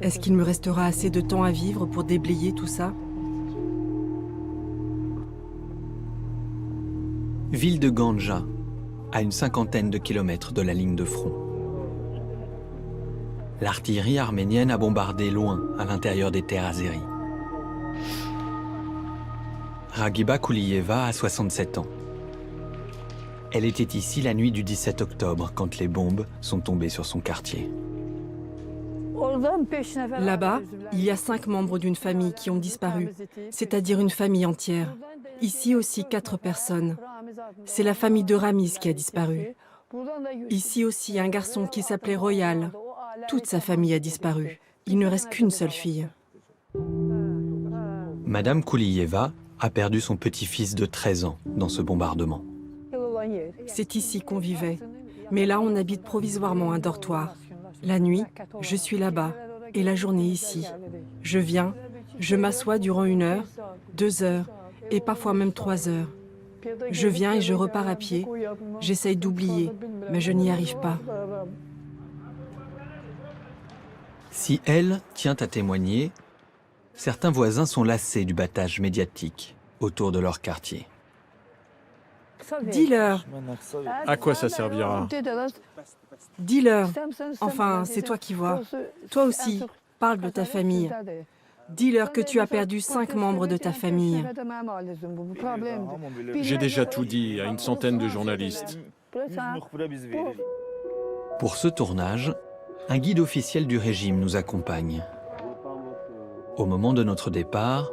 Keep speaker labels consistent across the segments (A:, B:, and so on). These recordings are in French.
A: Est-ce qu'il me restera assez de temps à vivre pour déblayer tout ça?
B: Ville de Ganja, à une cinquantaine de kilomètres de la ligne de front. L'artillerie arménienne a bombardé loin, à l'intérieur des terres azéries. Ragiba Kouliyeva a 67 ans. Elle était ici la nuit du 17 octobre, quand les bombes sont tombées sur son quartier.
A: Là-bas, il y a 5 membres d'une famille qui ont disparu, c'est-à-dire une famille entière. Ici aussi, 4 personnes. C'est la famille de Ramiz qui a disparu. Ici aussi, un garçon qui s'appelait Royal. Toute sa famille a disparu. Il ne reste qu'une seule fille.
B: Madame Kouliyeva a perdu son petit-fils de 13 ans dans ce bombardement.
A: C'est ici qu'on vivait. Mais là, on habite provisoirement un dortoir. La nuit, je suis là-bas, et la journée ici. Je viens, je m'assois durant 1 heure, 2 heures, et parfois même 3 heures. Je viens et je repars à pied. J'essaye d'oublier, mais je n'y arrive pas.
B: Si elle tient à témoigner, certains voisins sont lassés du battage médiatique autour de leur quartier.
A: Dis-leur,
C: À quoi ça servira?
A: dis-leur. Enfin, c'est toi qui vois. Toi aussi, parle de ta famille. Dis-leur que tu as perdu 5 membres de ta famille.
C: J'ai déjà tout dit à une centaine de journalistes.
B: Pour ce tournage, un guide officiel du régime nous accompagne. Au moment de notre départ,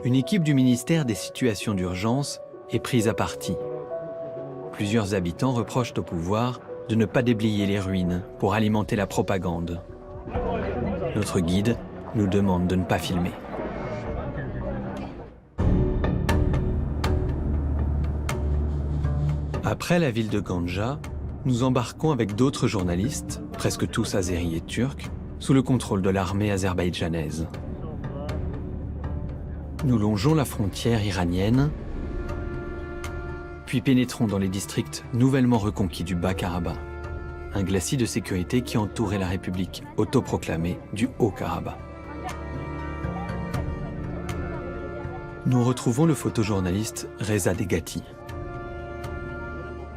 B: une équipe du ministère des situations d'urgence est prise à partie. Plusieurs habitants reprochent au pouvoir de ne pas déblayer les ruines pour alimenter la propagande. Notre guide nous demande de ne pas filmer. Après la ville de Ganja, nous embarquons avec d'autres journalistes, presque tous azéris et turcs, sous le contrôle de l'armée azerbaïdjanaise. Nous longeons la frontière iranienne, puis pénétrons dans les districts nouvellement reconquis du Bas-Karabakh, un glacis de sécurité qui entourait la République autoproclamée du Haut-Karabakh. Nous retrouvons le photojournaliste Reza Degati.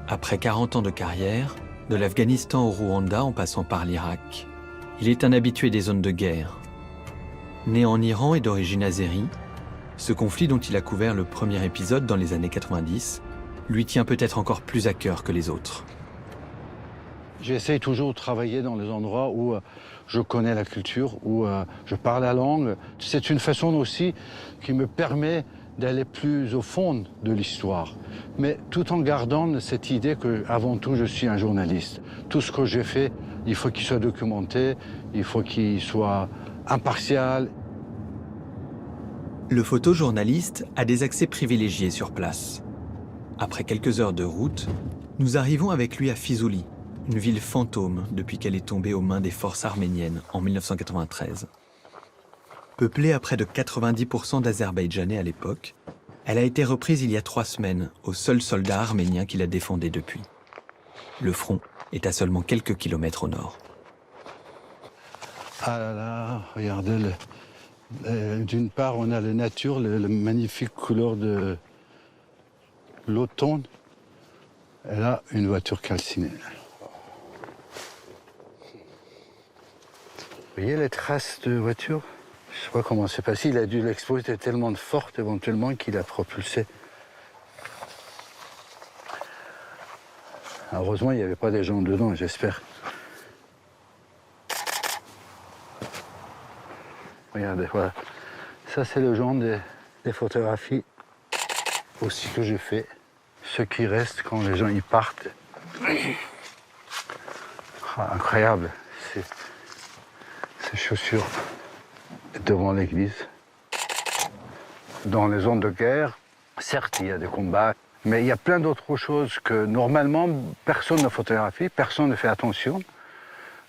B: Après 40 ans de carrière, de l'Afghanistan au Rwanda en passant par l'Irak, il est un habitué des zones de guerre. Né en Iran et d'origine azérie, ce conflit dont il a couvert le premier épisode dans les années 90 lui tient peut-être encore plus à cœur que les autres.
D: J'essaie toujours de travailler dans les endroits où je connais la culture, où je parle la langue. C'est une façon aussi qui me permet d'aller plus au fond de l'histoire, mais tout en gardant cette idée qu'avant tout, je suis un journaliste. Tout ce que j'ai fait, il faut qu'il soit documenté, il faut qu'il soit impartial.
B: Le photojournaliste a des accès privilégiés sur place. Après quelques heures de route, nous arrivons avec lui à Fizuli, une ville fantôme depuis qu'elle est tombée aux mains des forces arméniennes en 1993. Peuplée à près de 90% d'Azerbaïdjanais à l'époque, elle a été reprise il y a 3 semaines aux seuls soldats arméniens qui la défendaient depuis. Le front est à seulement quelques kilomètres au nord.
D: Ah là là, regardez, d'une part, on a la nature, la magnifique couleur de l'automne, et là, une voiture calcinée. Vous voyez les traces de voiture? Je ne sais pas comment c'est passé. Il a dû l'exploser tellement de forte éventuellement qu'il a propulsé. Heureusement, il n'y avait pas des gens dedans, j'espère. Regardez, voilà. Ça, c'est le genre des photographies aussi que je fais. Ce qui reste quand les gens y partent. Ah, incroyable, ces chaussures devant l'église. Dans les zones de guerre, certes, il y a des combats, mais il y a plein d'autres choses que normalement personne ne photographie, personne ne fait attention.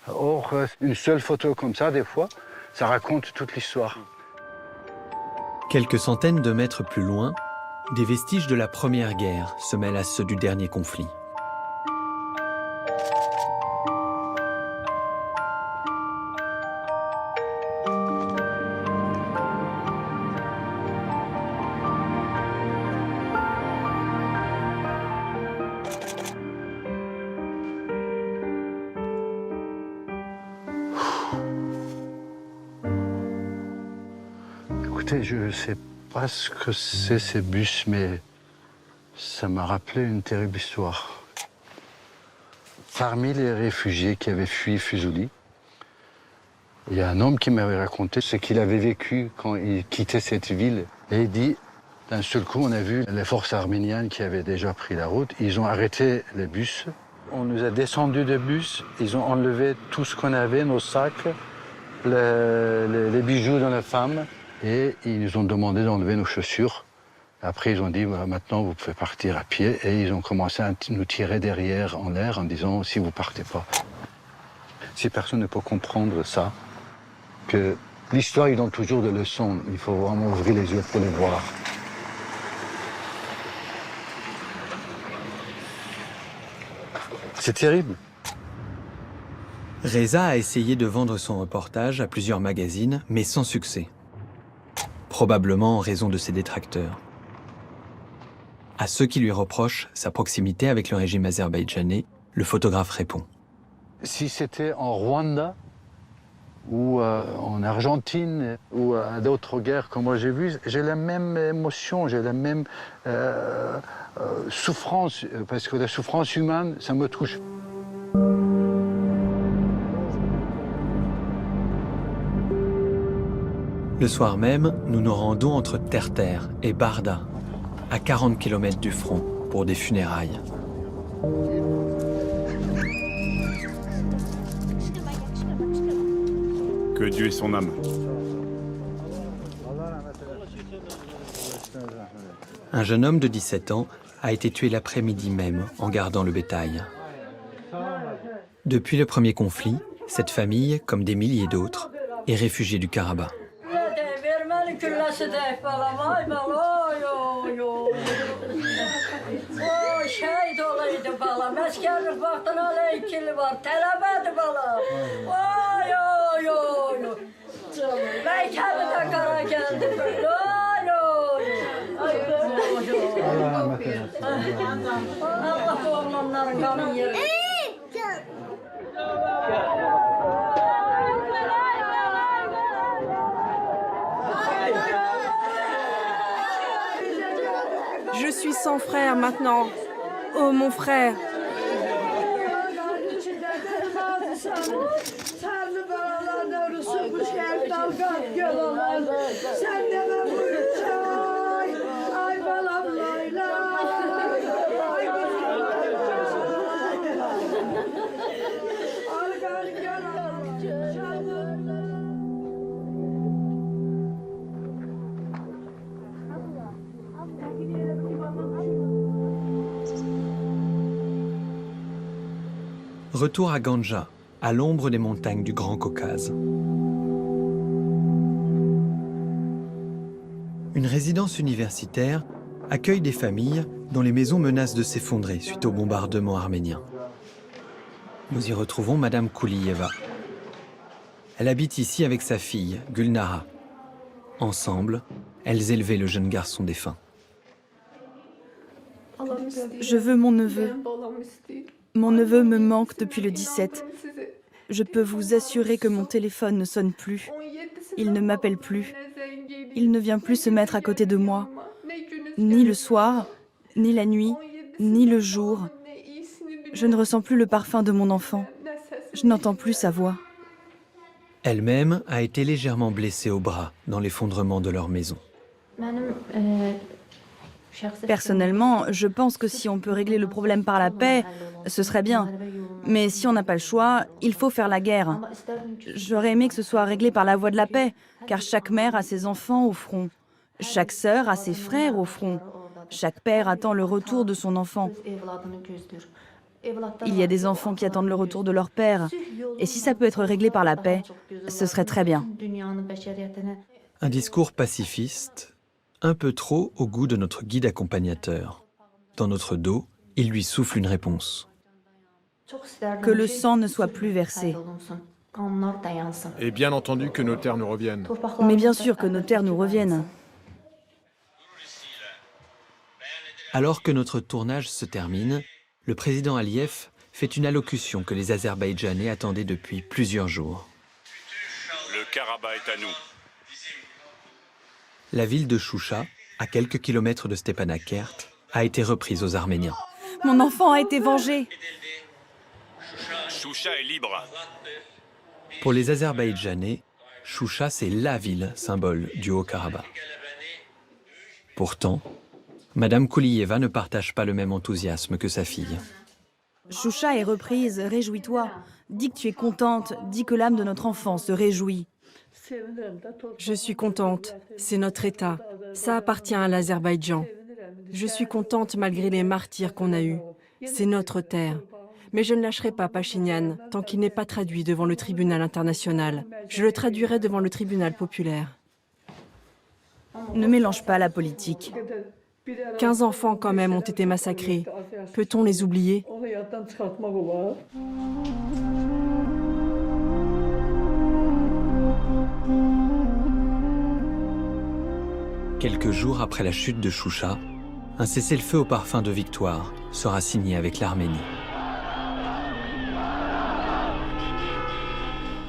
D: Or, une seule photo comme ça, des fois, ça raconte toute l'histoire.
B: Quelques centaines de mètres plus loin, des vestiges de la Première Guerre se mêlent à ceux du dernier conflit.
D: Écoutez, je ne sais pas ce que c'est ces bus, mais ça m'a rappelé une terrible histoire. Parmi les réfugiés qui avaient fui Fusoli, il y a un homme qui m'avait raconté ce qu'il avait vécu quand il quittait cette ville. Et il dit, d'un seul coup, on a vu les forces arméniennes qui avaient déjà pris la route. Ils ont arrêté les bus. On nous a descendus de bus. Ils ont enlevé tout ce qu'on avait, nos sacs, les bijoux de la femme. Et ils nous ont demandé d'enlever nos chaussures. Après, ils ont dit, voilà, maintenant, vous pouvez partir à pied. Et ils ont commencé à nous tirer derrière en l'air en disant, si vous partez pas. Si personne ne peut comprendre ça, que l'histoire, il donne toujours des leçons. Il faut vraiment ouvrir les yeux pour les voir. C'est terrible.
B: Reza a essayé de vendre son reportage à plusieurs magazines, mais sans succès. Probablement en raison de ses détracteurs. À ceux qui lui reprochent sa proximité avec le régime azerbaïdjanais, le photographe répond.
D: Si c'était en Rwanda, ou en Argentine, ou à d'autres guerres comme moi j'ai vu, j'ai la même émotion, j'ai la même souffrance, parce que la souffrance humaine, ça me touche.
B: Le soir même, nous nous rendons entre Terter et Barda, à 40 km du front, pour des funérailles.
E: Que Dieu ait son âme.
B: Un jeune homme de 17 ans a été tué l'après-midi même en gardant le bétail. Depuis le premier conflit, cette famille, comme des milliers d'autres, est réfugiée du Karabakh.
A: Je suis sans frère maintenant. Oh mon frère.
B: Retour à Ganja, à l'ombre des montagnes du Grand Caucase. Une résidence universitaire accueille des familles dont les maisons menacent de s'effondrer suite au bombardement arménien. Nous y retrouvons Madame Kouliyeva. Elle habite ici avec sa fille, Gulnara. Ensemble, elles élevaient le jeune garçon défunt.
F: Je veux mon neveu. Mon neveu me manque depuis le 17. Je peux vous assurer que mon téléphone ne sonne plus. Il ne m'appelle plus. Il ne vient plus se mettre à côté de moi. Ni le soir, ni la nuit, ni le jour. Je ne ressens plus le parfum de mon enfant. Je n'entends plus sa voix.
B: Elle-même a été légèrement blessée au bras dans l'effondrement de leur maison.
F: Personnellement, je pense que si on peut régler le problème par la paix, ce serait bien. Mais si on n'a pas le choix, il faut faire la guerre. J'aurais aimé que ce soit réglé par la voie de la paix, car chaque mère a ses enfants au front. Chaque sœur a ses frères au front. Chaque père attend le retour de son enfant. Il y a des enfants qui attendent le retour de leur père. Et si ça peut être réglé par la paix, ce serait très bien.
B: Un discours pacifiste, un peu trop au goût de notre guide accompagnateur. Dans notre dos, il lui souffle une réponse.
F: Que le sang ne soit plus versé.
C: Et bien entendu que nos terres nous reviennent.
F: Mais bien sûr que nos terres nous reviennent.
B: Alors que notre tournage se termine, le président Aliyev fait une allocution que les Azerbaïdjanais attendaient depuis plusieurs jours.
E: Le Karabakh est à nous.
B: La ville de Choucha, à quelques kilomètres de Stepanakert, a été reprise aux Arméniens.
F: Mon enfant a été vengé.
E: Choucha est libre.
B: Pour les Azerbaïdjanais, Choucha, c'est la ville symbole du Haut-Karabakh. Pourtant, Madame Kouliyeva ne partage pas le même enthousiasme que sa fille.
F: Choucha est reprise, réjouis-toi. Dis que tu es contente, dis que l'âme de notre enfant se réjouit.
A: Je suis contente, c'est notre État. Ça appartient à l'Azerbaïdjan. Je suis contente malgré les martyrs qu'on a eus. C'est notre terre. Mais je ne lâcherai pas Pachinian tant qu'il n'est pas traduit devant le tribunal international. Je le traduirai devant le tribunal populaire.
F: Ne mélange pas la politique.
A: 15 enfants quand même ont été massacrés. Peut-on les oublier?
B: Quelques jours après la chute de Choucha, un cessez-le-feu au parfum de victoire sera signé avec l'Arménie.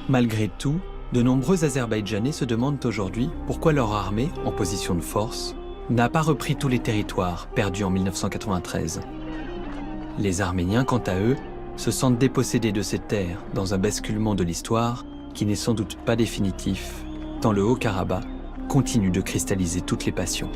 B: Malgré tout, de nombreux Azerbaïdjanais se demandent aujourd'hui pourquoi leur armée, en position de force, n'a pas repris tous les territoires perdus en 1993. Les Arméniens, quant à eux, se sentent dépossédés de ces terres dans un basculement de l'histoire qui n'est sans doute pas définitif, tant le Haut-Karabakh continue de cristalliser toutes les passions.